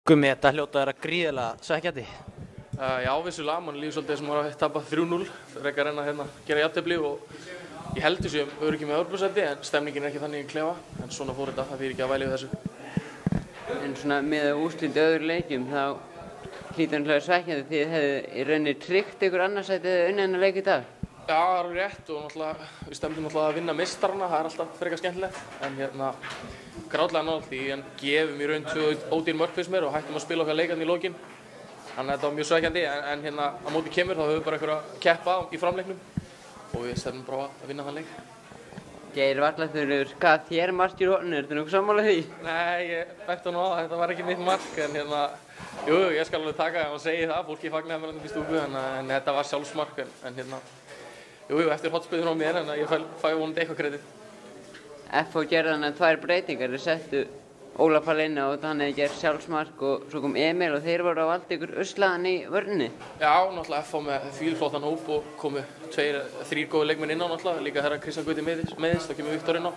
Gummi, þetta hljóta að vera gríðarlega svekkjandi. Já, vissulega, mann líður svolítið sem að tapa 3-0, frekar en að gera jafntefli og ég held þessu öryggi með Evrópusæti en stemningin ekki þannig í klefa, en svona fór þetta, það fyrir ekki að væli við þessu. En svona með úrslit öðru leikjum þá hlýtur hann hljóða svekkjandi því þið hefðu í rauninni tryggt ykkur annarsæti eða unnið hennar leik í dag? Já, það er rétt og náttúrulega, við stefndum náttúrulega að vinna meistarana, það er alltaf frekar skemmtilegt, en grátlega nátt því en gefum í raun 2 ódýr mörk fyrst mér og hættum að spila okkar leikarni í lokin. Þannig að þetta var mjög svekkjandi en á móti kemur þá höfum við bara einhverja að keppa í framleiknum og við stefnum bara að vinna þann leik. Geir Vallaþurur gaf þér mark í horninu, ertu nokkuð sammála því? Nei, ég benti nú á það, þetta var ekki mitt mark en jú, ég skal alveg taka það og segja það, fólki fagnaði mér í stúku en þetta var sjálfsmark jú, eftir hotspillur á mér en ég fæ vonandi eitthvað kredit. FH gerði þannig 2 breytingar, þeir settu Óla Pall inn á þetta, hann hefði gert sjálfsmark og svo kom Emil og þeir voru á valdi ykkur uslaðan í vörninni. Já, náttúrulega FH með fílflottan hóp og komu 2-3 góði leikmenn inn á náttúrulega, líka þegar Kristján Gutti meiðist, þá kemur Viktor inn á.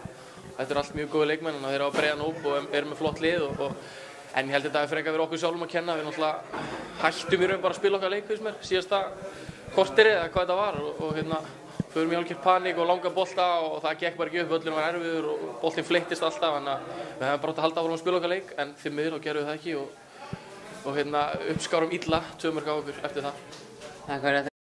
Þetta eru allt mjög góði leikmenn og þeir eru á breiðan hóp og eru með flott lið en ég held þetta að frekar verið okkur sjálfum að kenna, við náttúrulega hættum í raun bara að spila okkar leik, finnst mér, síðasta korterið eða hvað þetta var og förum í hálfgerð paník og langa bolta og það gekk bara ekki upp, völlurinn var erfiður og boltinn fleyttist alltaf þannig að við hefum bara átt að halda áfram að spila okkar leik en því miður þá gerðum við það ekki og uppskárum illa 2 mörk á okkur eftir það. Takk fyrir þetta.